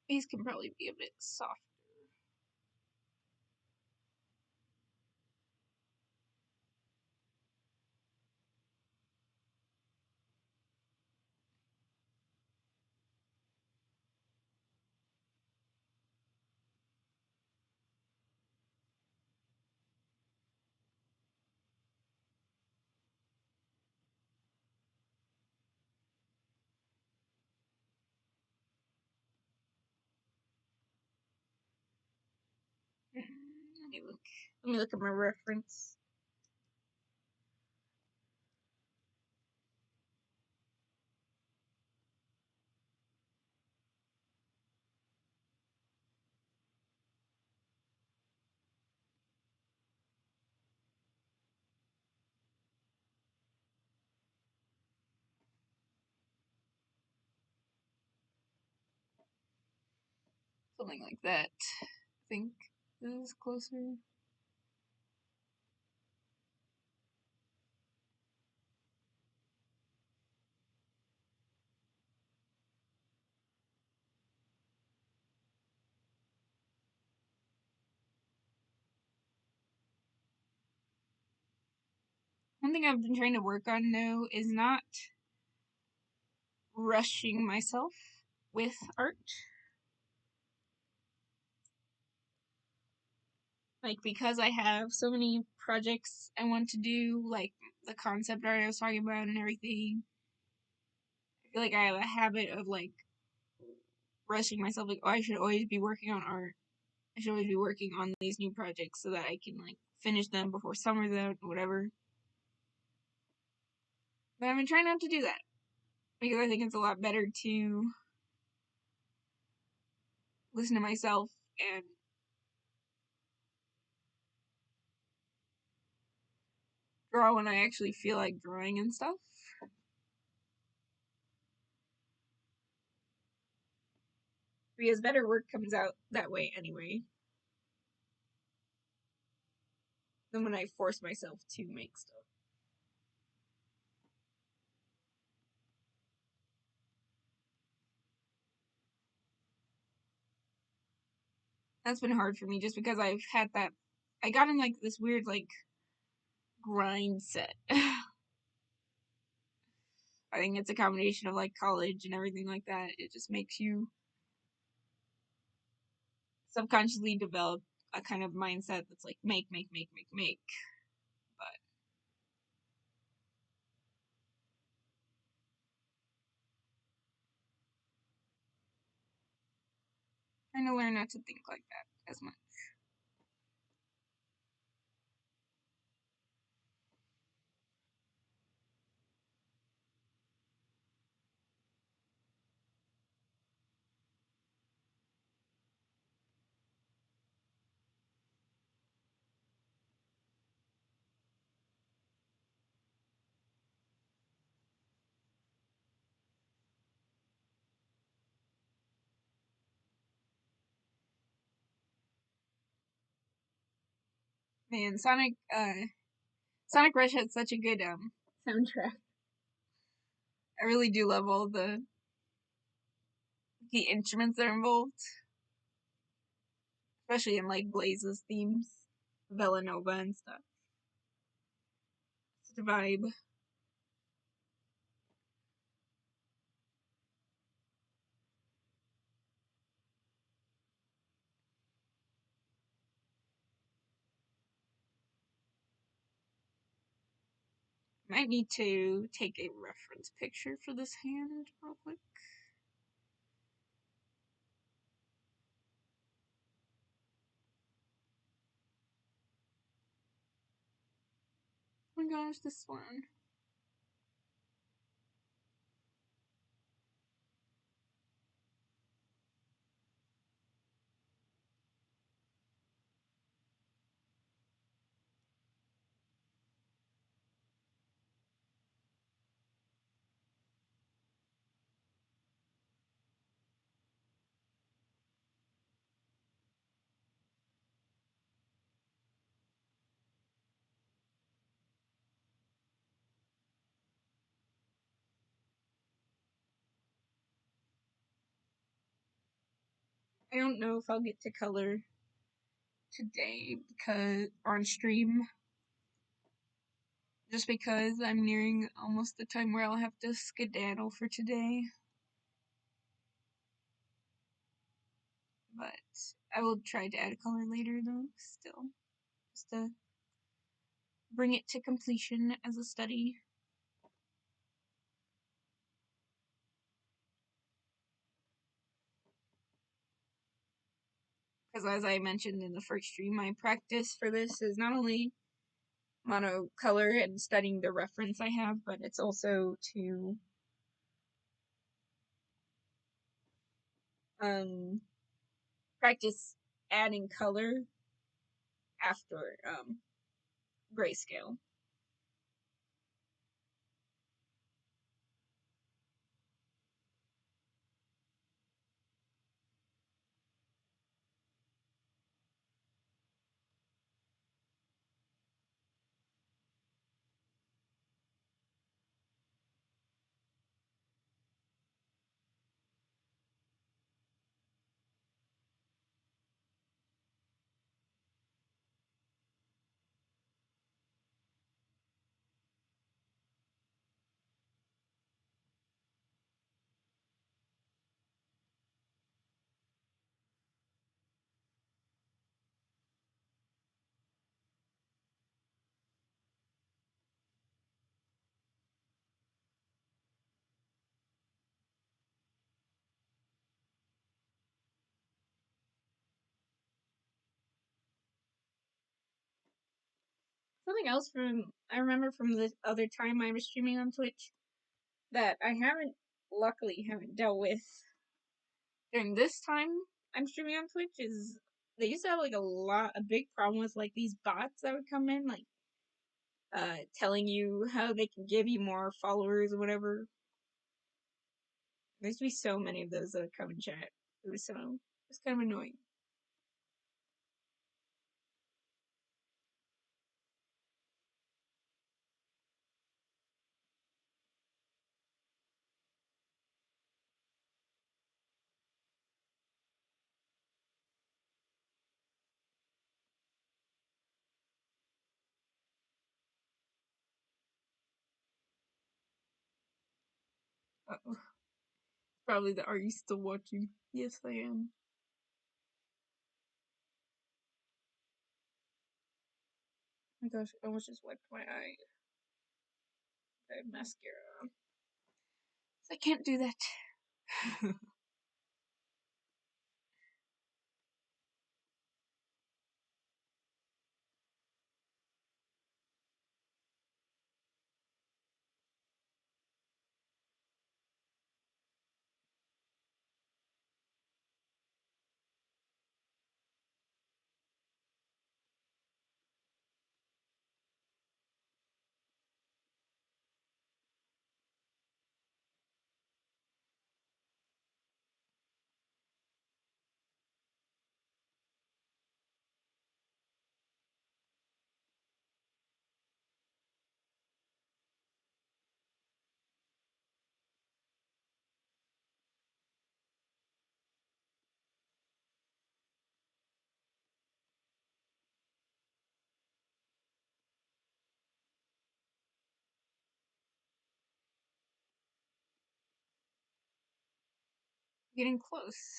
These can probably be a bit soft. Let me look. Let me look at my reference. Something like that. I think this is closer. One thing I've been trying to work on now is not rushing myself with art. Like, because I have so many projects I want to do, like the concept art I was talking about and everything, I feel like I have a habit of, like, rushing myself, like, oh, I should always be working on art. I should always be working on these new projects so that I can, like, finish them before summer's out or whatever. But I've been trying not to do that because I think it's a lot better to listen to myself and draw when I actually feel like drawing and stuff. Because better work comes out that way anyway than when I force myself to make stuff. That's been hard for me just because I've had that. I got in, like, this weird, like, grind set. I think it's a combination of, like, college and everything like that. It just makes you subconsciously develop a kind of mindset that's like make, make, make, make, make. But trying to learn not to think like that as much. Man, Sonic Rush had such a good soundtrack. I really do love all the instruments that are involved, especially in like Blaze's themes, Villanova and stuff. It's a vibe. Might need to take a reference picture for this hand real quick. Oh my gosh, this one. I don't know if I'll get to color today because on stream, just because I'm nearing almost the time where I'll have to skedaddle for today. But I will try to add a color later though, still. Just to bring it to completion as a study. Because as I mentioned in the first stream, my practice for this is not only monocolor and studying the reference I have, but it's also to practice adding color after grayscale. Something else from I remember from the other time I was streaming on Twitch that I haven't dealt with during this time I'm streaming on Twitch is they used to have like a big problem with like these bots that would come in like telling you how they can give you more followers or whatever. There used to be so many of those that would come in chat. It was kind of annoying. Uh-oh. Probably the are you still watching? Yes I am. Oh my gosh, I almost just wiped my eye. I have mascara. I can't do that. Getting close.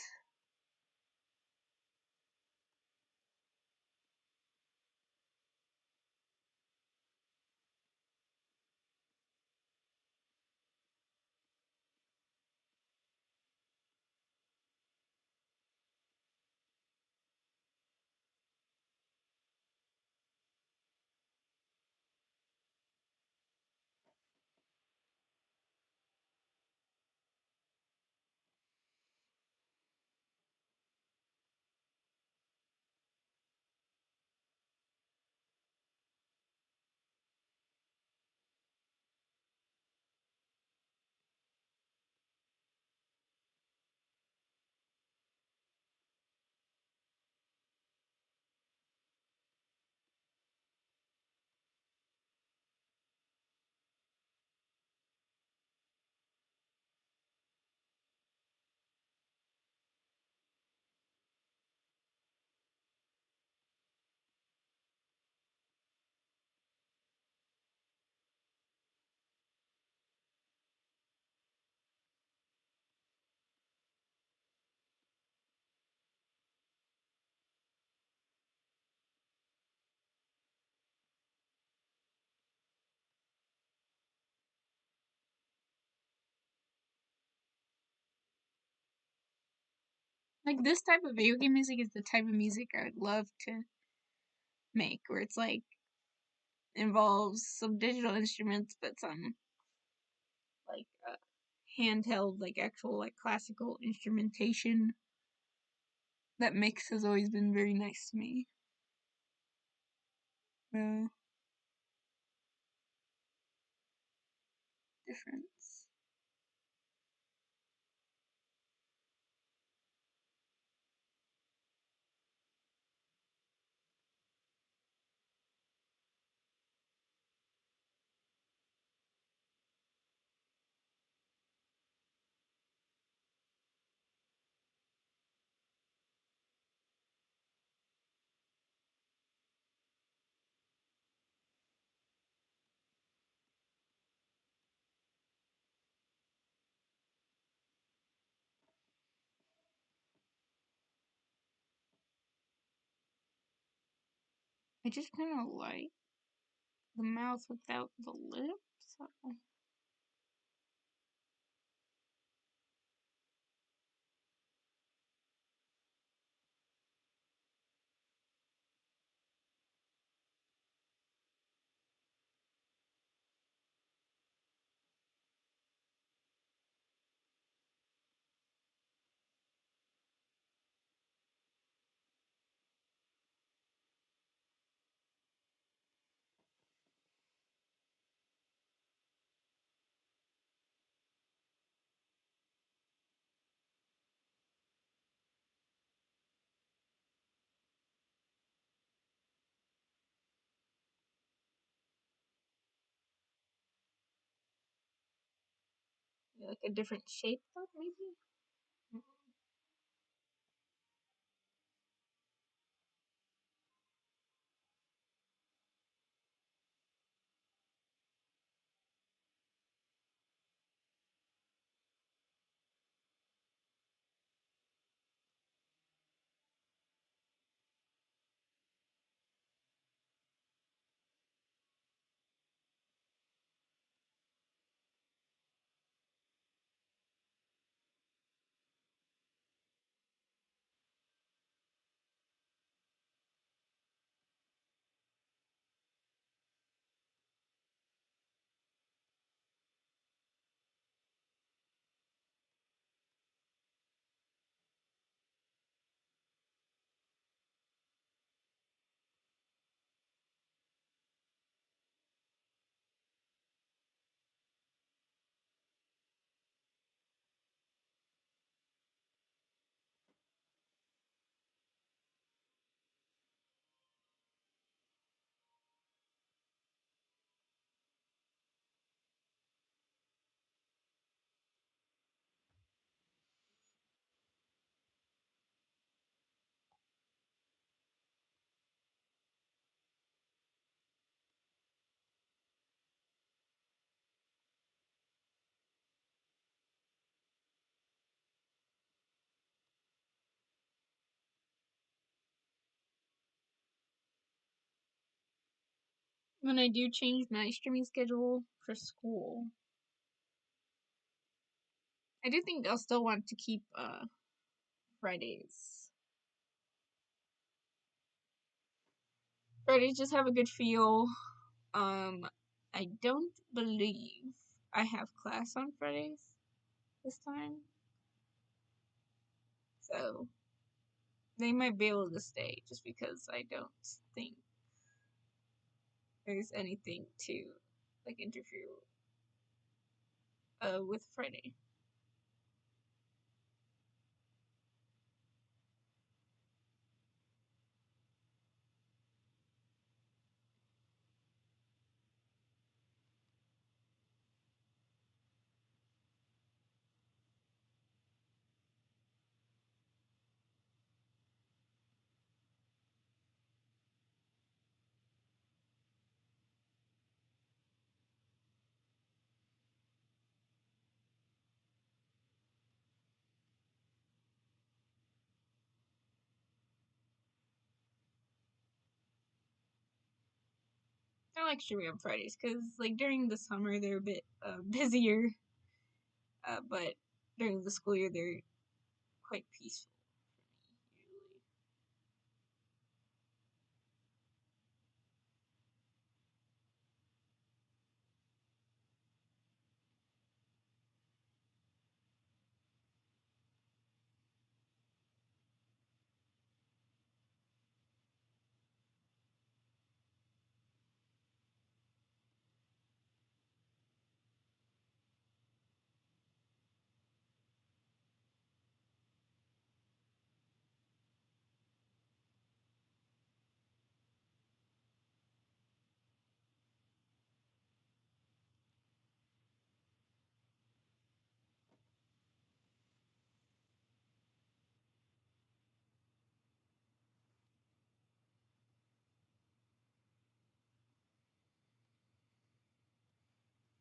Like this type of video game music is the type of music I would love to make, where it's like involves some digital instruments, but some like handheld, like actual like classical instrumentation. That mix has always been very nice to me. Uh, Difference. I just kind of like the mouth without the lips. Like a different shape, though, maybe? when I do change my streaming schedule for school, I do think I'll still want to keep Fridays. Fridays just have a good feel. I don't believe I have class on Fridays this time, so they might be able to stay just because I don't think there's anything to like interfere with Friday. I like streaming on Fridays because like during the summer they're a bit busier, but during the school year they're quite peaceful for me usually.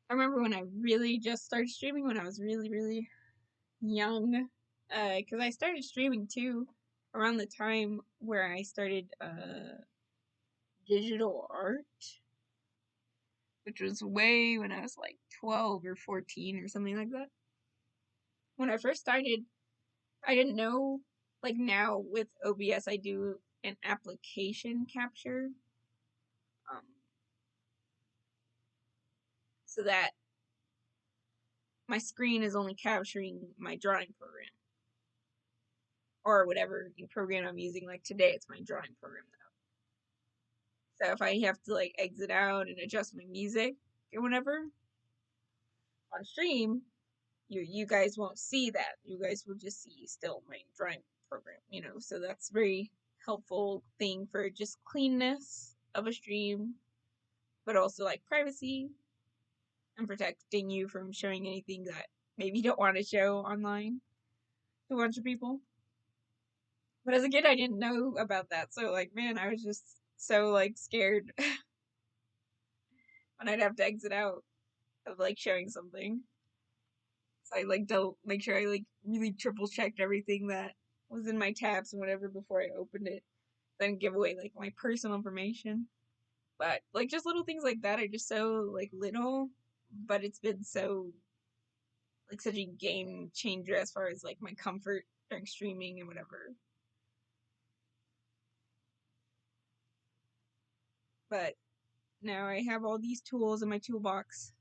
I remember when I really just started streaming when I was really young, because I started streaming too around the time where I started digital art, which was way when I was like 12 or 14 or something like that. When I first started, I didn't know, like now with OBS, I do an application capture. Um, so that my screen is only capturing my drawing program or whatever program I'm using. Like today, it's my drawing program though. So if I have to like exit out and adjust my music or whatever on stream, you guys won't see that. You guys will just see still my drawing program, you know. So that's very helpful thing for just cleanness of a stream, but also like privacy and protecting you from showing anything that maybe you don't want to show online to a bunch of people. But as a kid, I didn't know about that, so like, man, I was just so like scared when I'd have to exit out of like showing something. So I like don't make sure I like really triple checked everything that was in my tabs and whatever before I opened it. Then give away like my personal information. But like just little things like that are just so like little, but it's been so like such a game changer as far as like my comfort during streaming and whatever. But now I have all these tools in my toolbox.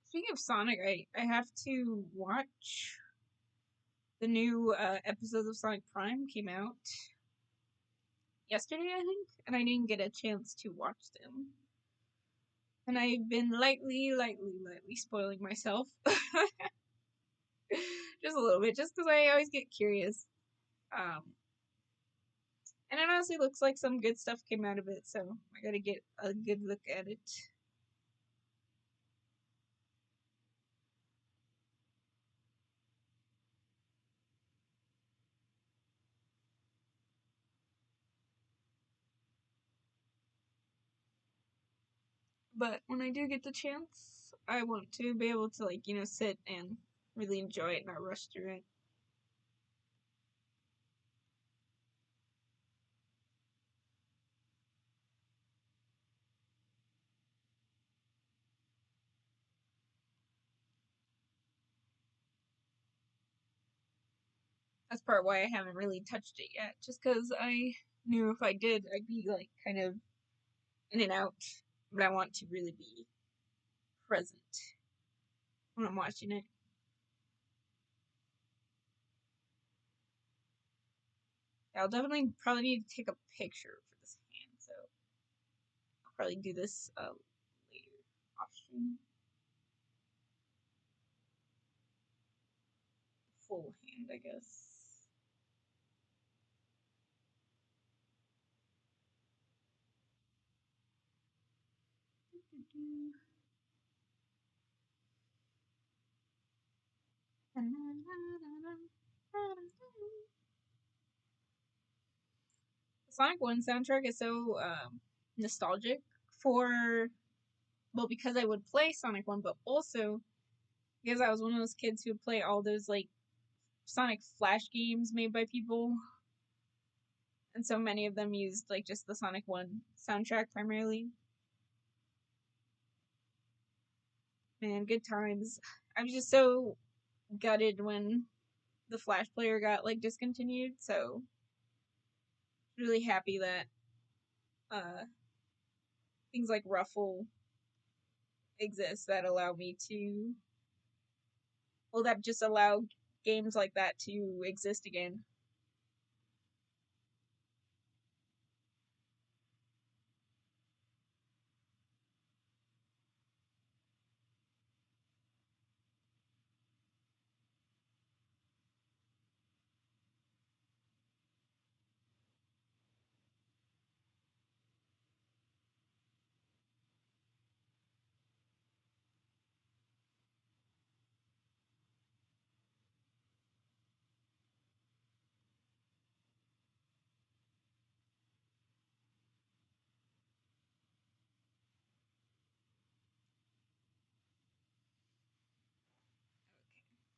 Speaking of Sonic, I have to watch the new episodes of Sonic Prime came out yesterday, I think, and I didn't get a chance to watch them. And I've been lightly spoiling myself. Just just a little bit, just because I always get curious. And it honestly looks like some good stuff came out of it, so I gotta get a good look at it. But when I do get the chance, I want to be able to, like, sit and really enjoy it, not rush through it. That's part why I haven't really touched it yet, just because I knew if I did, I'd be, like, kind of in and out. But I want to really be present when I'm watching it. I'll definitely probably need to take a picture for this hand, so I'll probably do this later off stream. Full hand, I guess. The Sonic 1 soundtrack is so nostalgic for, well, because I would play Sonic 1, but also because I was one of those kids who would play all those, like, Sonic Flash games made by people. And so many of them used, like, just the Sonic 1 soundtrack primarily. Man, good times. I was just so gutted when the Flash player got, like, discontinued, so really happy that uh things like Ruffle exist that allow me to, well, that just allow games like that to exist again.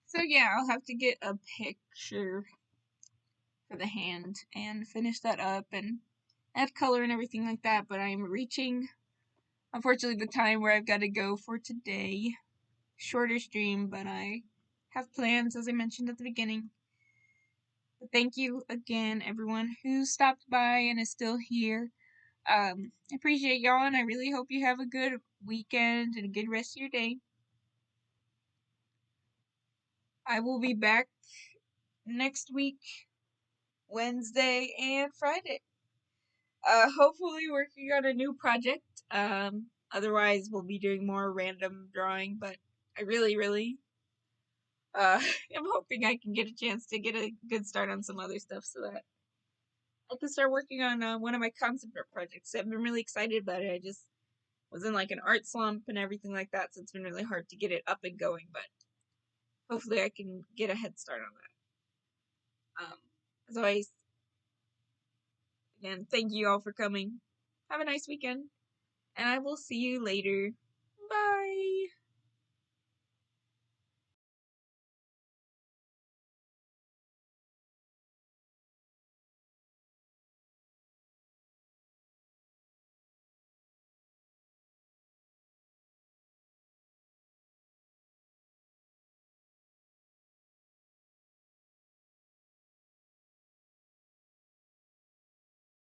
So yeah, I'll have to get a picture for the hand and finish that up and add color and everything like that, but I'm reaching, unfortunately, the time where I've got to go for today. Shorter stream, but I have plans, as I mentioned at the beginning. But thank you again, everyone who stopped by and is still here. I appreciate y'all, and I really hope you have a good weekend and a good rest of your day. I will be back next week, Wednesday and Friday. Hopefully working on a new project. Otherwise we'll be doing more random drawing, but I really am hoping I can get a chance to get a good start on some other stuff so that I can start working on one of my concept art projects. I've been really excited about it. I just was in like an art slump and everything like that, so it's been really hard to get it up and going, but hopefully I can get a head start on that. As always, again, thank you all for coming. Have a nice weekend, and I will see you later. Bye!